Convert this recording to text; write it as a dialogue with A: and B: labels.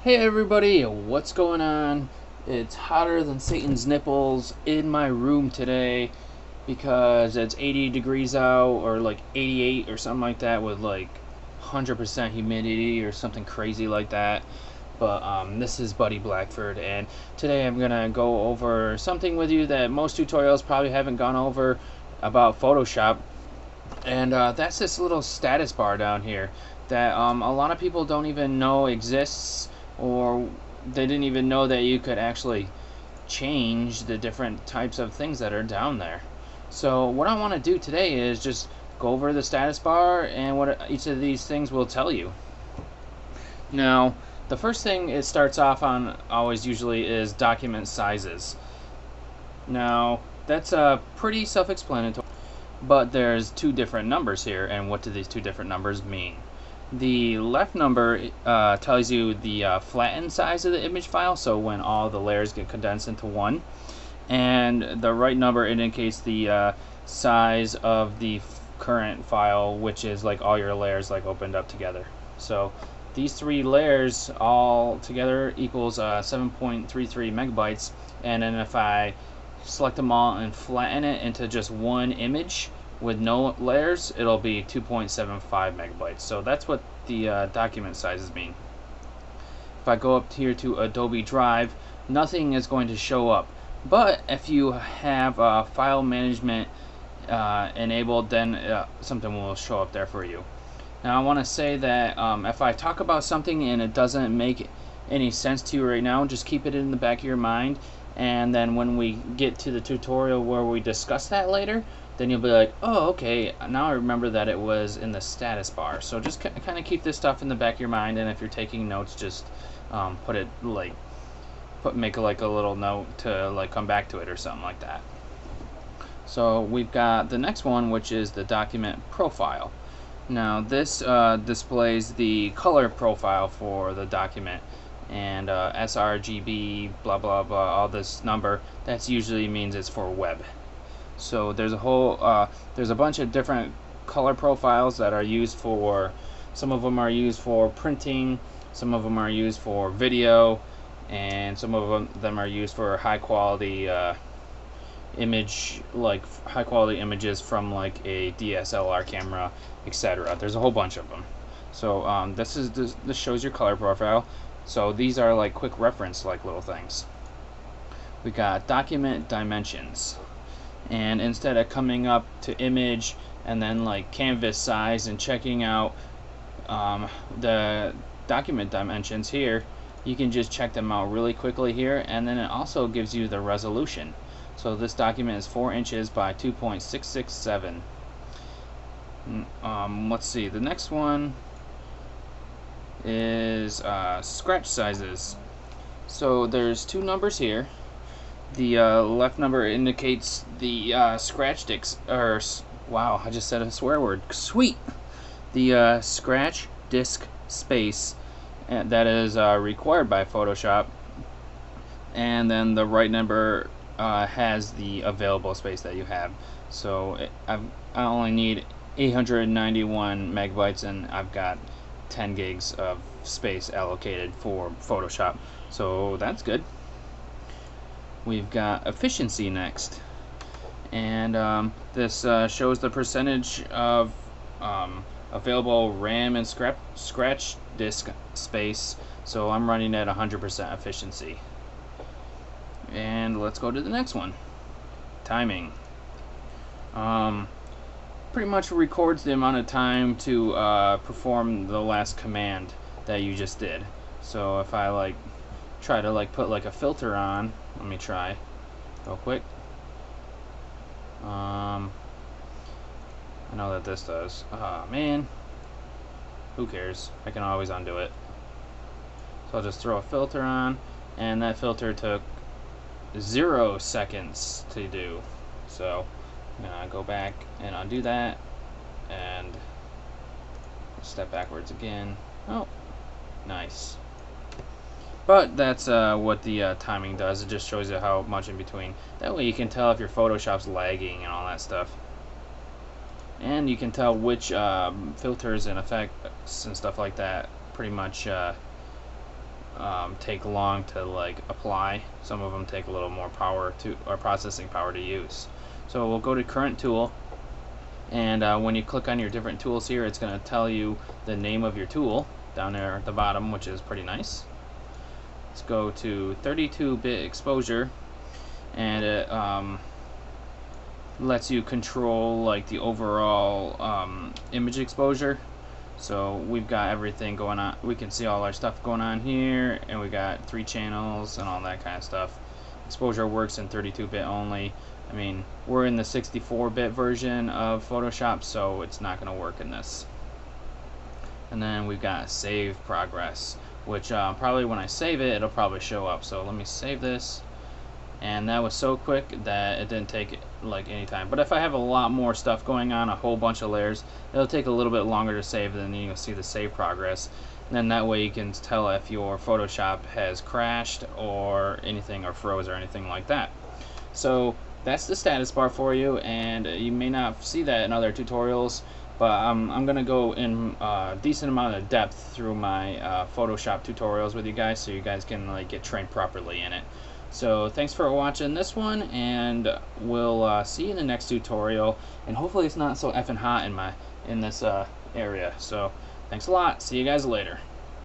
A: Hey everybody, what's going on? It's hotter than Satan's nipples in my room today because it's 80 degrees out, or like 88 or something like that, with like 100% humidity or something crazy like that. But this is Buddy Blackford, and today I'm gonna go over something with you that most tutorials probably haven't gone over about Photoshop, and that's this little status bar down here that a lot of people don't even know exists, or they didn't even know that you could actually change the different types of things that are down there. So what I want to do today is just go over the status bar and what each of these things will tell you. Now, the first thing it starts off on always usually is document sizes. Now, that's pretty self-explanatory, but there's two different numbers here, and what do these two different numbers mean? The left number tells you the flattened size of the image file, so when all the layers get condensed into one, and the right number indicates the size of the current file, which is like all your layers like opened up together. So these three layers all together equals 7.33 megabytes, and then if I select them all and flatten it into just one image with no layers, it'll be 2.75 megabytes. So that's what the document sizes mean. If I go up here to Adobe Drive, nothing is going to show up. But if you have file management enabled, then something will show up there for you. Now I want to say that if I talk about something and it doesn't make any sense to you right now, just keep it in the back of your mind, and then when we get to the tutorial where we discuss that later, then you'll be like, oh, okay, now I remember that it was in the status bar. So just kind of keep this stuff in the back of your mind, and if you're taking notes, just put it like, make like a little note to like come back to it or something like that. So we've got the next one, which is the document profile. Now this displays the color profile for the document, and sRGB, blah blah blah, all this number, that's usually means it's for web. So there's a whole there's a bunch of different color profiles that are used for, some of them are used for printing, some of them are used for video, and some of them are used for high quality image, like high quality images from like a DSLR camera, etc. There's a whole bunch of them. So this shows your color profile. So these are like quick reference like little things. We got document dimensions, and instead of coming up to image and then like canvas size and checking out the document dimensions here, you can just check them out really quickly here, and then it also gives you the resolution. So this document is 4 inches by 2.667. Let's see, the next one is scratch sizes. So there's two numbers here. The left number indicates the scratch disc, or wow, I just said a swear word. Sweet. The scratch disk space that is required by Photoshop, and then the right number has the available space that you have. So I only need 891 megabytes, and I've got 10 gigs of space allocated for Photoshop, so that's good. We've got efficiency next, and this shows the percentage of available RAM and scratch disk space, so I'm running at 100% efficiency. And let's go to the next one. Timing. Pretty much records the amount of time to perform the last command that you just did. So if I like try to like put like a filter on, let me try real quick. I know that this does. Man, who cares? I can always undo it. So I'll just throw a filter on, and that filter took 0 seconds to do. So I'm gonna go back and undo that, and step backwards again. Oh, nice. But that's what the timing does. It just shows you how much in between. That way you can tell if your Photoshop's lagging and all that stuff. And you can tell which filters and effects and stuff like that pretty much take long to like apply. Some of them take a little more power to, or processing power to use. So we'll go to current tool, and when you click on your different tools here, it's going to tell you the name of your tool down there at the bottom, which is pretty nice. Let's go to 32-bit exposure, and it lets you control like the overall image exposure. So we've got everything going on. We can see all our stuff going on here, and we got 3 channels and all that kind of stuff. Exposure works in 32-bit only. I mean, we're in the 64-bit version of Photoshop, so it's not going to work in this. And then we've got save progress, which probably when I save it, it'll probably show up. So let me save this. And that was so quick that it didn't take like any time. But if I have a lot more stuff going on, a whole bunch of layers, it'll take a little bit longer to save, and then you'll see the save progress. And then that way you can tell if your Photoshop has crashed or anything, or froze or anything like that. So that's the status bar for you, and you may not see that in other tutorials, but I'm going to go in a decent amount of depth through my Photoshop tutorials with you guys, so you guys can like get trained properly in it. So thanks for watching this one, and we'll see you in the next tutorial. And hopefully it's not so effing hot in this area. So thanks a lot. See you guys later.